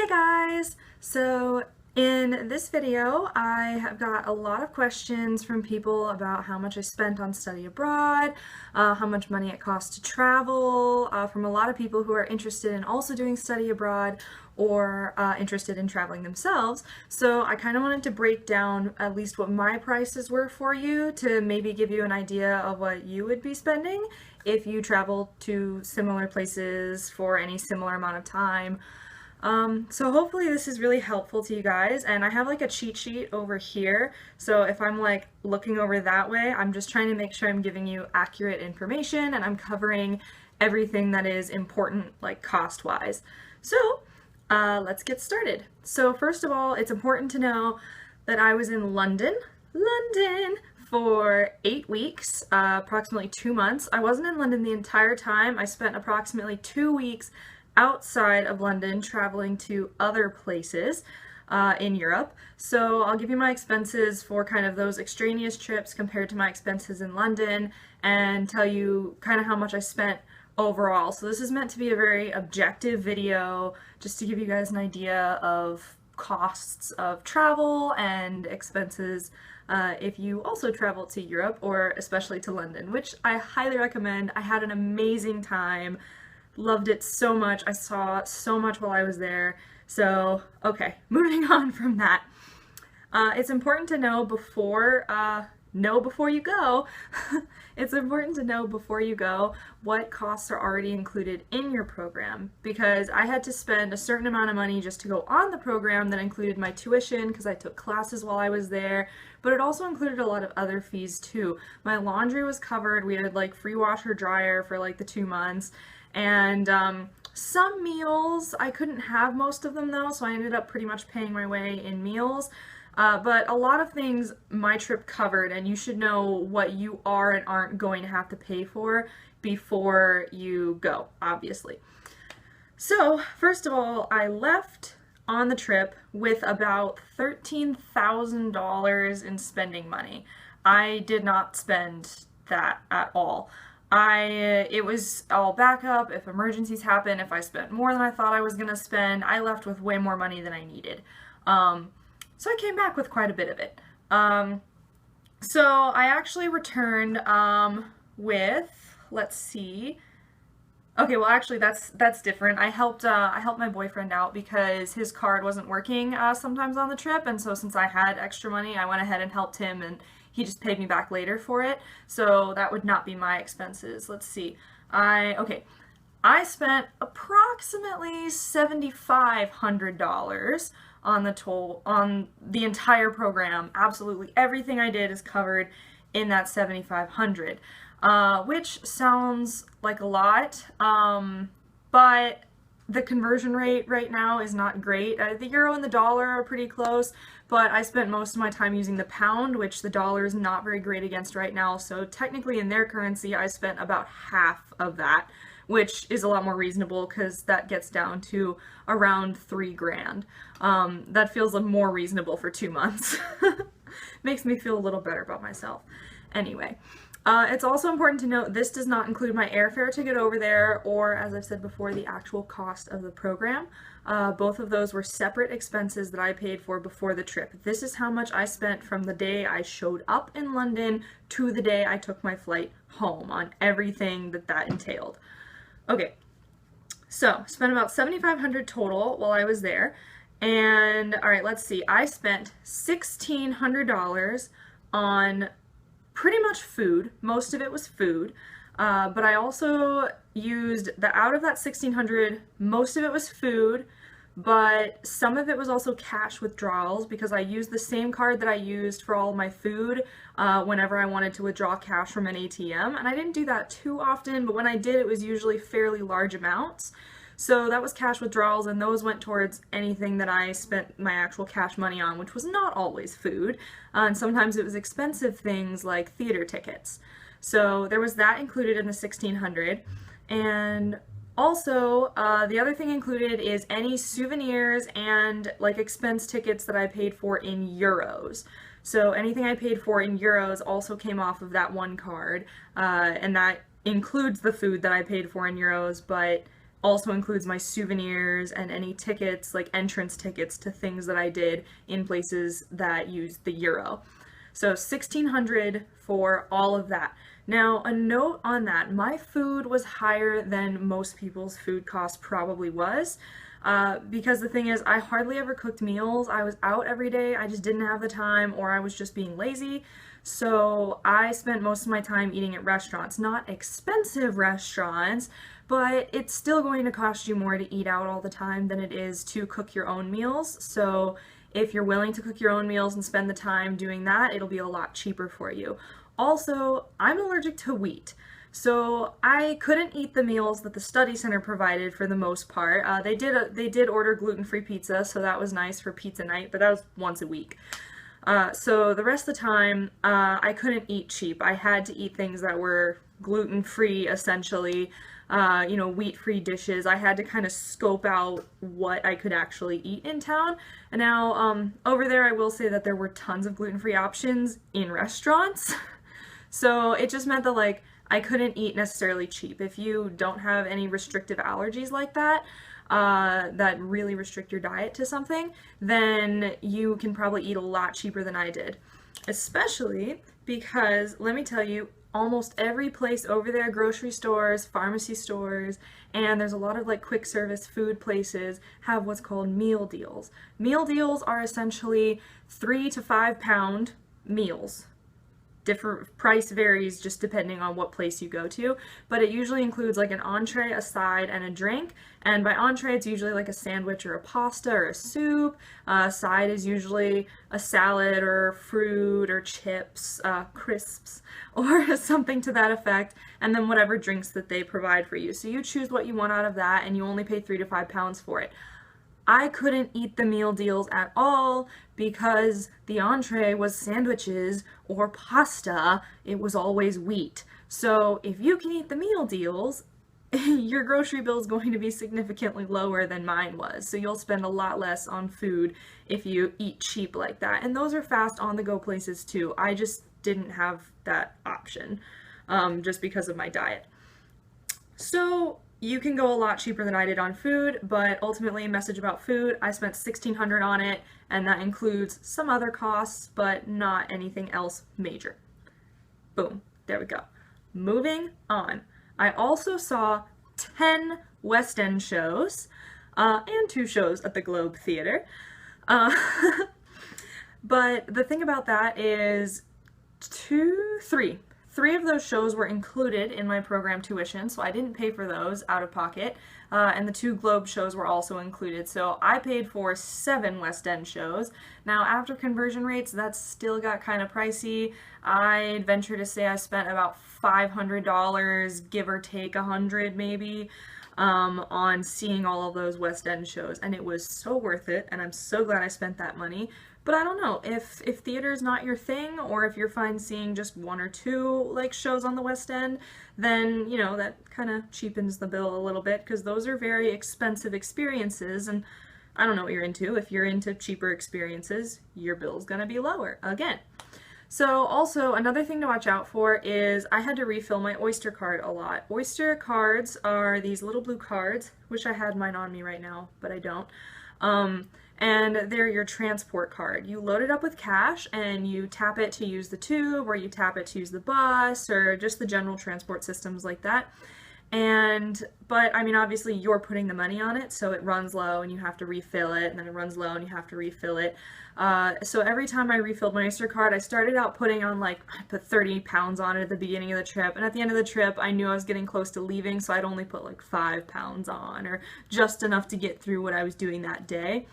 Hey guys! So in this video I have got a lot of questions from people about how much I spent on study abroad, how much money it costs to travel, from a lot of people who are interested in also doing study abroad or interested in traveling themselves. So I kind of wanted to break down at least what my prices were for you to maybe give you an idea of what you would be spending if you travel to similar places for any similar amount of time. So hopefully this is really helpful to you guys, and I have like a cheat sheet over here, so if I'm like looking over that way, I'm just trying to make sure I'm giving you accurate information and I'm covering everything that is important like cost-wise. So let's get started. So first of all, it's important to know that I was in London for 8 weeks, approximately 2 months. I wasn't in London the entire time. I spent approximately 2 weeks outside of London traveling to other places in Europe. So I'll give you my expenses for kind of those extraneous trips compared to my expenses in London and tell you kind of how much I spent overall. So this is meant to be a very objective video just to give you guys an idea of costs of travel and expenses if you also travel to Europe or especially to London, which I highly recommend. I had an amazing time. Loved it so much. I saw so much while I was there. So, okay, moving on from that. It's important to know before you go, it's important to know before you go what costs are already included in your program, because I had to spend a certain amount of money just to go on the program that included my tuition because I took classes while I was there, but it also included a lot of other fees too. My laundry was covered. We had like free washer dryer for like the 2 months. And some meals, I couldn't have most of them though, so I ended up pretty much paying my way in meals. But a lot of things my trip covered, and you should know what you are and aren't going to have to pay for before you go, obviously. So, first of all, I left on the trip with about $13,000 in spending money. I did not spend that at all. It was all backup if emergencies happen. If I spent more than I thought I was gonna spend, I left with way more money than I needed. So I came back with quite a bit of it. So I actually returned with, let's see. Okay, well actually that's different. I helped my boyfriend out because his card wasn't working sometimes on the trip, and so since I had extra money, I went ahead and helped him, and he just paid me back later for it. So that would not be my expenses. Let's see. I spent approximately $7,500 on the entire program. Absolutely everything I did is covered in that $7,500. Which sounds like a lot, but the conversion rate right now is not great. The euro and the dollar are pretty close, but I spent most of my time using the pound, which the dollar is not very great against right now, so technically in their currency I spent about half of that, which is a lot more reasonable because that gets down to around $3,000. That feels more reasonable for 2 months. Makes me feel a little better about myself. Anyway. It's also important to note this does not include my airfare to get over there or, as I've said before, the actual cost of the program. Both of those were separate expenses that I paid for before the trip. This is how much I spent from the day I showed up in London to the day I took my flight home on everything that entailed. Okay, so spent about $7,500 total while I was there. And all right, let's see. I spent $1,600 on pretty much food. Most of it was food, but I also used out of that $1,600, most of it was food, but some of it was also cash withdrawals because I used the same card that I used for all of my food whenever I wanted to withdraw cash from an ATM, and I didn't do that too often, but when I did, it was usually fairly large amounts. So that was cash withdrawals, and those went towards anything that I spent my actual cash money on, which was not always food, and sometimes it was expensive things like theater tickets. So there was that included in the $1,600, and also the other thing included is any souvenirs and like expense tickets that I paid for in euros. So anything I paid for in euros also came off of that one card, and that includes the food that I paid for in euros, but also includes my souvenirs and any tickets, like entrance tickets to things that I did in places that use the euro. So 1600 for all of that. Now, a note on that, my food was higher than most people's food cost probably was. Because the thing is, I hardly ever cooked meals. I was out every day. I just didn't have the time, or I was just being lazy. So I spent most of my time eating at restaurants. Not expensive restaurants, but it's still going to cost you more to eat out all the time than it is to cook your own meals. So if you're willing to cook your own meals and spend the time doing that, it'll be a lot cheaper for you. Also, I'm allergic to wheat. So I couldn't eat the meals that the study center provided for the most part. They did order gluten-free pizza, so that was nice for pizza night, but that was once a week. So the rest of the time, I couldn't eat cheap. I had to eat things that were gluten-free, essentially, wheat-free dishes. I had to kind of scope out what I could actually eat in town. And now, over there, I will say that there were tons of gluten-free options in restaurants. So it just meant that, like, I couldn't eat necessarily cheap. If you don't have any restrictive allergies like that, that really restrict your diet to something, then you can probably eat a lot cheaper than I did. Especially because, let me tell you, almost every place over there, grocery stores, pharmacy stores, and there's a lot of like quick service food places, have what's called meal deals. Meal deals are essentially 3 to 5 pound meals. Different price varies just depending on what place you go to, but it usually includes like an entree, a side, and a drink. And by entree, it's usually like a sandwich or a pasta or a soup. Side is usually a salad or fruit or chips, crisps, or something to that effect, and then whatever drinks that they provide for you. So you choose what you want out of that, and you only pay 3 to 5 pounds for it. I couldn't eat the meal deals at all because the entree was sandwiches or pasta. It was always wheat. So if you can eat the meal deals, your grocery bill is going to be significantly lower than mine was. So you'll spend a lot less on food if you eat cheap like that. And those are fast on-the-go places too. I just didn't have that option just because of my diet. So you can go a lot cheaper than I did on food, but ultimately, message about food, I spent $1,600 on it, and that includes some other costs, but not anything else major. Boom, there we go. Moving on. I also saw 10 West End shows, and 2 shows at the Globe Theater. But the thing about that is three of those shows were included in my program tuition, so I didn't pay for those out of pocket, and the 2 Globe shows were also included, so I paid for 7 West End shows. Now, after conversion rates, that still got kind of pricey. I'd venture to say I spent about $500, give or take 100 maybe, on seeing all of those West End shows, and it was so worth it, and I'm so glad I spent that money. But I don't know, if theater is not your thing, or if you're fine seeing just 1 or 2 like shows on the West End, then, you know, that kind of cheapens the bill a little bit, because those are very expensive experiences, and I don't know what you're into. If you're into cheaper experiences, your bill's gonna be lower, again. So also, another thing to watch out for is I had to refill my Oyster card a lot. Oyster cards are these little blue cards. Wish I had mine on me right now, but I don't. And they're your transport card. You load it up with cash and you tap it to use the tube, or you tap it to use the bus, or just the general transport systems like that. But I mean, obviously you're putting the money on it, so it runs low and you have to refill it, and then it runs low and you have to refill it. So every time I refilled my Oyster card, I started out putting on I put 30 pounds on it at the beginning of the trip, and at the end of the trip, I knew I was getting close to leaving, so I'd only put 5 pounds on, or just enough to get through what I was doing that day.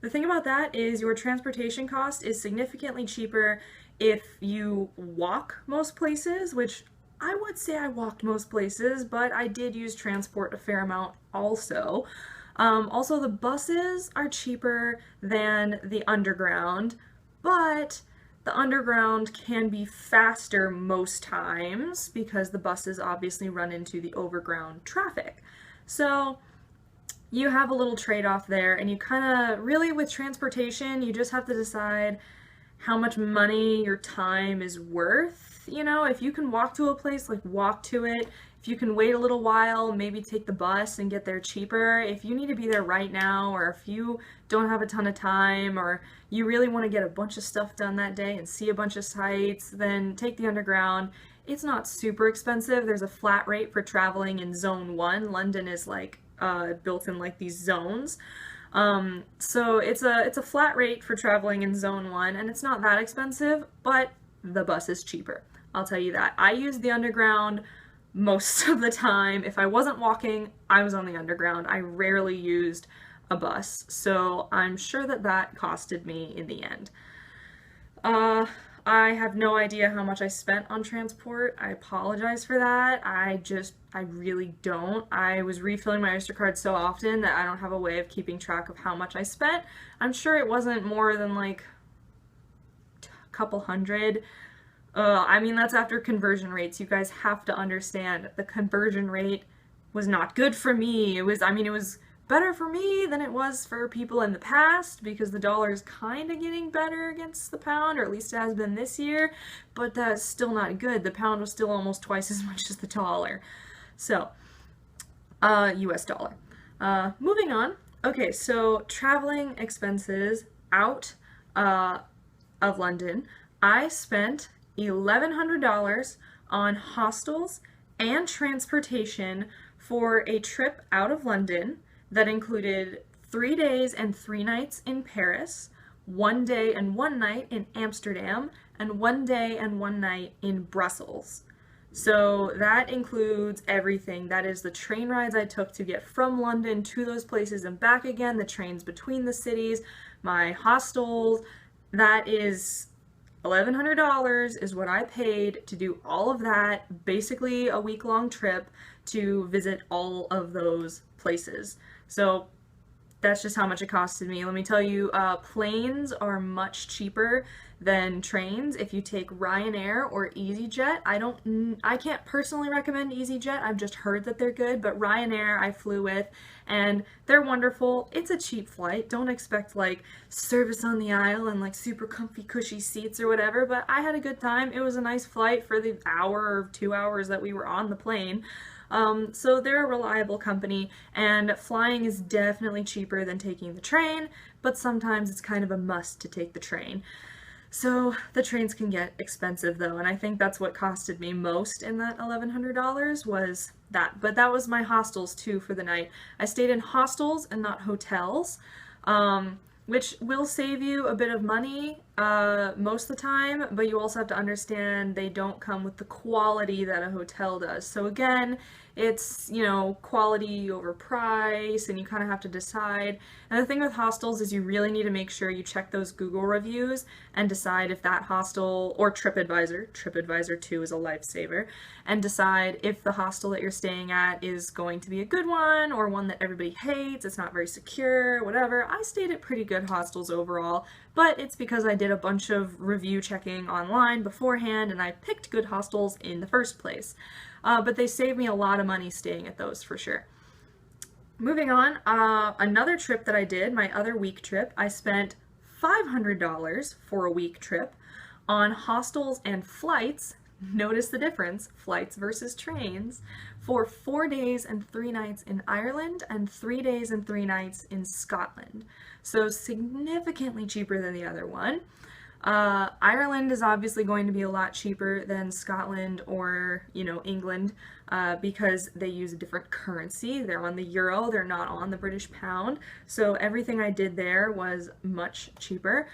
The thing about that is your transportation cost is significantly cheaper if you walk most places, which I would say I walked most places, but I did use transport a fair amount also. Also, the buses are cheaper than the underground, but the underground can be faster most times because the buses obviously run into the overground traffic. So you have a little trade-off there, and you kind of, really with transportation, you just have to decide how much money your time is worth. You know, if you can walk to a place, walk to it. If you can wait a little while, maybe take the bus and get there cheaper. If you need to be there right now, or if you don't have a ton of time, or you really want to get a bunch of stuff done that day and see a bunch of sites, then take the Underground. It's not super expensive. There's a flat rate for traveling in Zone 1. London is like built in like these zones. So it's a flat rate for traveling in Zone 1, and it's not that expensive, but the bus is cheaper. I'll tell you that. I use the Underground most of the time. If I wasn't walking, I was on the Underground. I rarely used a bus, so I'm sure that that costed me in the end. I have no idea how much I spent on transport. I apologize for that. I really don't. I was refilling my Oyster card so often that I don't have a way of keeping track of how much I spent. I'm sure it wasn't more than like a couple hundred. I mean, that's after conversion rates. You guys have to understand the conversion rate was not good for me. It was better for me than it was for people in the past, because the dollar is kind of getting better against the pound, or at least it has been this year, but that's still not good. The pound was still almost twice as much as the dollar. So, US dollar. Moving on. Okay, so traveling expenses out of London. I spent $1,100 on hostels and transportation for a trip out of London that included 3 days and 3 nights in Paris, 1 day and 1 night in Amsterdam, and 1 day and 1 night in Brussels. So that includes everything. That is the train rides I took to get from London to those places and back again, the trains between the cities, my hostels. That is $1,100 is what I paid to do all of that, basically a week-long trip to visit all of those places. So that's just how much it costed me. Let me tell you, planes are much cheaper than trains if you take Ryanair or EasyJet. I can't personally recommend EasyJet. I've just heard that they're good, but Ryanair I flew with, and they're wonderful. It's a cheap flight. Don't expect like service on the aisle and like super comfy, cushy seats or whatever, but I had a good time. It was a nice flight for the hour or 2 hours that we were on the plane. So they're a reliable company, and flying is definitely cheaper than taking the train, but sometimes it's kind of a must to take the train. So the trains can get expensive though, and I think that's what costed me most in that $1,100 was that. But that was my hostels too for the night. I stayed in hostels and not hotels, which will save you a bit of money most of the time, but you also have to understand they don't come with the quality that a hotel does. So again, it's, you know, quality over price, and you kind of have to decide. And the thing with hostels is you really need to make sure you check those Google reviews and decide if that hostel, or TripAdvisor too is a lifesaver, and decide if the hostel that you're staying at is going to be a good one or one that everybody hates, it's not very secure, whatever. I stayed at pretty good hostels overall, but it's because I did a bunch of review checking online beforehand and I picked good hostels in the first place. But they saved me a lot of money staying at those for sure. Moving on, another trip that I did, my other week trip, I spent $500 for a week trip on hostels and flights. Notice the difference, flights versus trains, for 4 days and 3 nights in Ireland and 3 days and 3 nights in Scotland. So significantly cheaper than the other one. Ireland is obviously going to be a lot cheaper than Scotland or, you know, England, because they use a different currency. They're on the euro, they're not on the British pound. So everything I did there was much cheaper.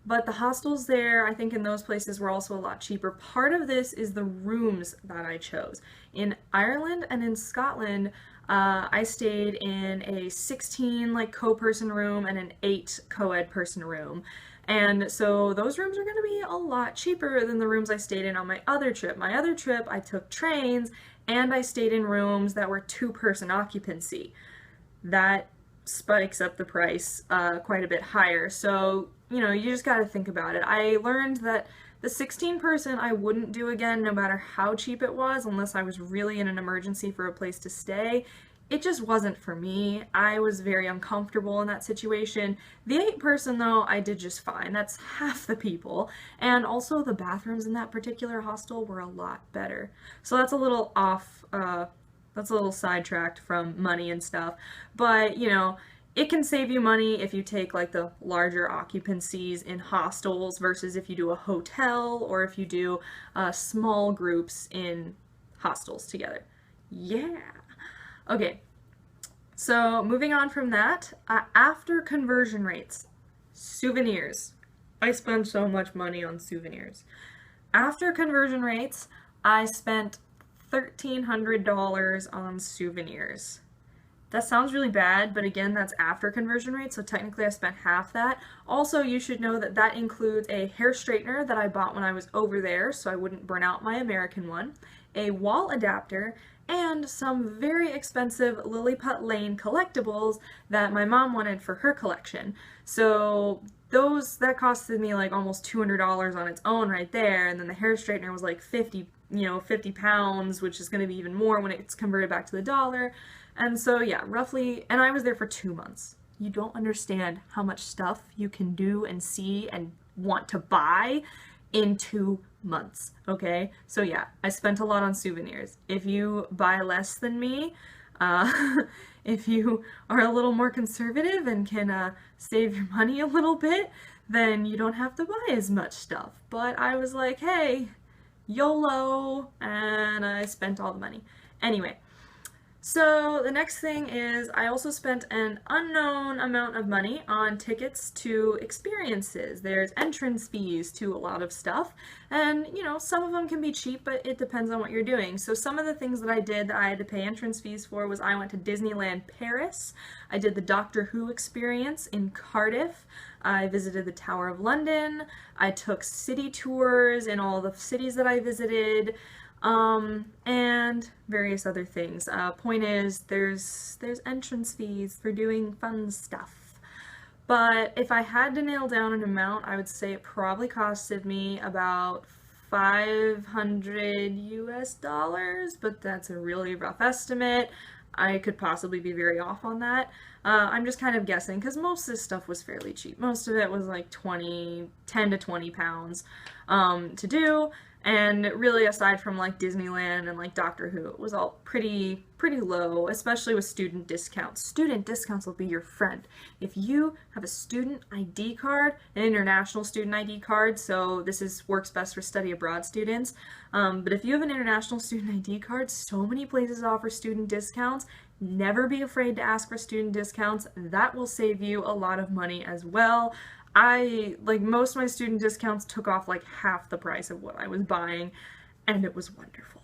But the hostels there, I think in those places were also a lot cheaper. Part of this is the rooms that I chose. In Ireland and in Scotland, I stayed in a 16 like co-person room and an 8 co-ed person room. And so those rooms are going to be a lot cheaper than the rooms I stayed in on my other trip. My other trip, I took trains and I stayed in rooms that were 2-person occupancy. That spikes up the price quite a bit higher. So, you know, you just got to think about it. I learned that the 16-person I wouldn't do again no matter how cheap it was, unless I was really in an emergency for a place to stay. it just wasn't for me. I was very uncomfortable in that situation. The 8-person though, I did just fine. That's half the people. And also the bathrooms in that particular hostel were a lot better. So that's a little off, that's a little sidetracked from money and stuff. But, you know, it can save you money if you take like the larger occupancies in hostels versus if you do a hotel or if you do small groups in hostels together. Yeah. Okay, so moving on from that, after conversion rates, souvenirs. I spend so much money on souvenirs. After conversion rates, I spent $1,300 on souvenirs. That sounds really bad, but again, that's after conversion rate, so technically I spent half that. Also, you should know that that includes a hair straightener that I bought when I was over there, so I wouldn't burn out my American one, a wall adapter, and some very expensive Lilliput Lane collectibles that my mom wanted for her collection. So that costed me like almost $200 on its own right there, and then the hair straightener was like 50 pounds, which is going to be even more when it's converted back to the dollar. And so yeah, roughly, and I was there for 2 months. You don't understand how much stuff you can do and see and want to buy in 2 months, okay? So yeah, I spent a lot on souvenirs. If you buy less than me, if you are a little more conservative and can save your money a little bit, then you don't have to buy as much stuff. But I was like, hey, YOLO, and I spent all the money. Anyway, so the next thing is I also spent an unknown amount of money on tickets to experiences. There's entrance fees to a lot of stuff, and you know, some of them can be cheap, but it depends on what you're doing. So some of the things that I did that I had to pay entrance fees for was I went to Disneyland Paris, I did the Doctor Who experience in Cardiff, I visited the Tower of London, I took city tours in all the cities that I visited, and various other things. Point is, there's entrance fees for doing fun stuff. But if I had to nail down an amount, I would say it probably costed me about $500 US, but that's a really rough estimate. I could possibly be very off on that. I'm just kind of guessing because most of this stuff was fairly cheap. Most of it was like 10 to 20 pounds to do. And really, aside from like Disneyland and like Doctor Who, it was all pretty low, especially with student discounts. Student discounts will be your friend. If you have a student ID card, an international student ID card, so this works best for study abroad students, but if you have an international student ID card, so many places offer student discounts. Never be afraid to ask for student discounts. That will save you a lot of money as well. Most of my student discounts took off like half the price of what I was buying, and it was wonderful.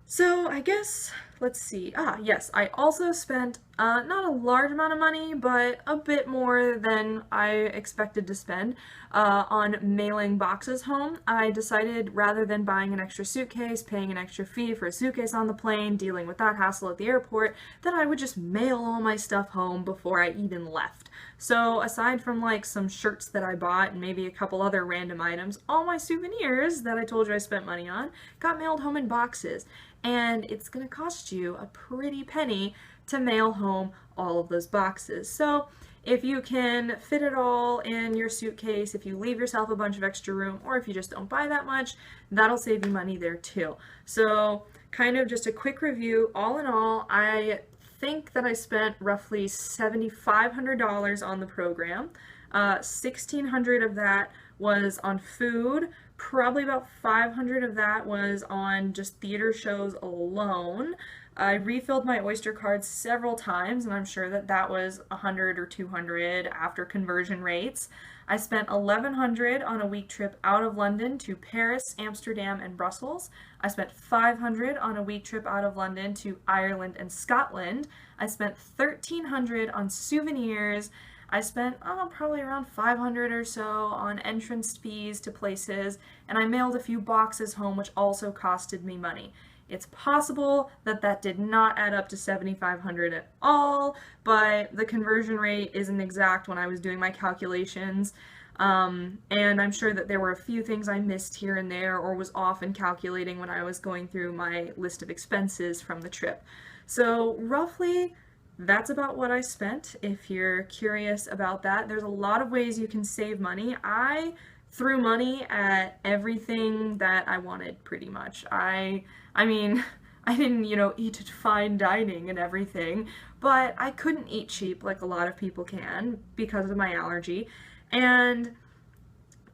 So I guess, let's see, yes, I also spent not a large amount of money, but a bit more than I expected to spend on mailing boxes home. I decided rather than buying an extra suitcase, paying an extra fee for a suitcase on the plane, dealing with that hassle at the airport, that I would just mail all my stuff home before I even left. So aside from like some shirts that I bought and maybe a couple other random items, all my souvenirs that I told you I spent money on got mailed home in boxes. And it's going to cost you a pretty penny to mail home all of those boxes. So if you can fit it all in your suitcase, if you leave yourself a bunch of extra room, or if you just don't buy that much, that'll save you money there too. So kind of just a quick review. All in all, I think that I spent roughly $7,500 on the program. $1,600 of that was on food. Probably about $500 of that was on just theater shows alone. I refilled my Oyster cards several times, and I'm sure that was $100 or $200 after conversion rates. I spent $1,100 on a week trip out of London to Paris, Amsterdam, and Brussels. I spent $500 on a week trip out of London to Ireland and Scotland. I spent $1,300 on souvenirs. I spent probably around $500 or so on entrance fees to places, and I mailed a few boxes home, which also costed me money. It's possible that that did not add up to $7,500 at all, but the conversion rate isn't exact when I was doing my calculations, and I'm sure that there were a few things I missed here and there or was off in calculating when I was going through my list of expenses from the trip. So roughly that's about what I spent. If you're curious about that, there's a lot of ways you can save money. I threw money at everything that I wanted pretty much. I mean, I didn't, eat at fine dining and everything, but I couldn't eat cheap like a lot of people can because of my allergy. And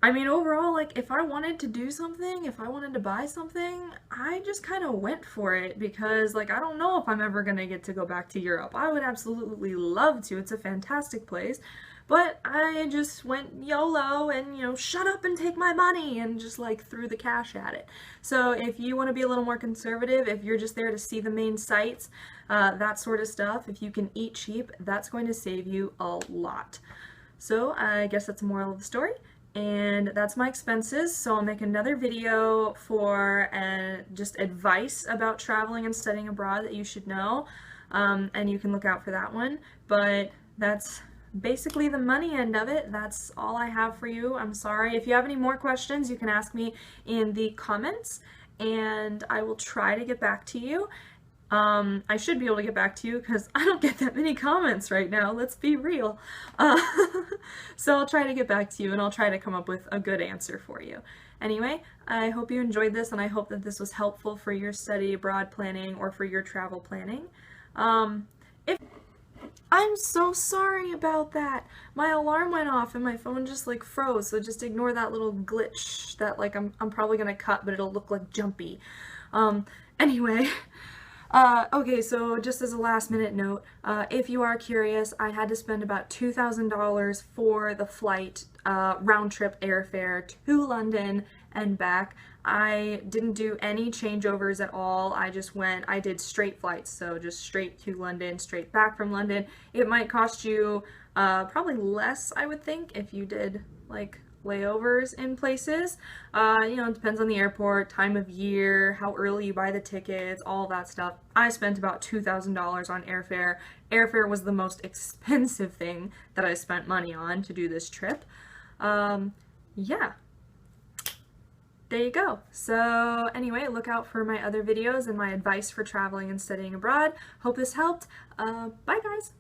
I mean, overall, like, if I wanted to do something, if I wanted to buy something, I just kind of went for it because, like, I don't know if I'm ever going to get to go back to Europe. I would absolutely love to. It's a fantastic place. But I just went YOLO and, shut up and take my money and just, like, threw the cash at it. So if you want to be a little more conservative, if you're just there to see the main sights, that sort of stuff, if you can eat cheap, that's going to save you a lot. So I guess that's the moral of the story. And that's my expenses, so I'll make another video for just advice about traveling and studying abroad that you should know, and you can look out for that one. But that's basically the money end of it. That's all I have for you. I'm sorry. If you have any more questions, you can ask me in the comments, and I will try to get back to you. I should be able to get back to you because I don't get that many comments right now, let's be real. So I'll try to get back to you and I'll try to come up with a good answer for you. Anyway, I hope you enjoyed this and I hope that this was helpful for your study abroad planning or for your travel planning. I'm so sorry about that. My alarm went off and my phone just like froze, so just ignore that little glitch that like I'm probably gonna cut, but it'll look like jumpy. Anyway. Okay, so just as a last minute note, if you are curious, I had to spend about $2,000 for the flight, round trip airfare to London and back. I didn't do any changeovers at all. I did straight flights, so just straight to London, straight back from London. It might cost you, probably less, I would think, if you did, like, layovers in places. It depends on the airport, time of year, how early you buy the tickets, all that stuff. I spent about $2,000 on airfare. Airfare was the most expensive thing that I spent money on to do this trip. Yeah. There you go. So anyway, look out for my other videos and my advice for traveling and studying abroad. Hope this helped. Bye guys!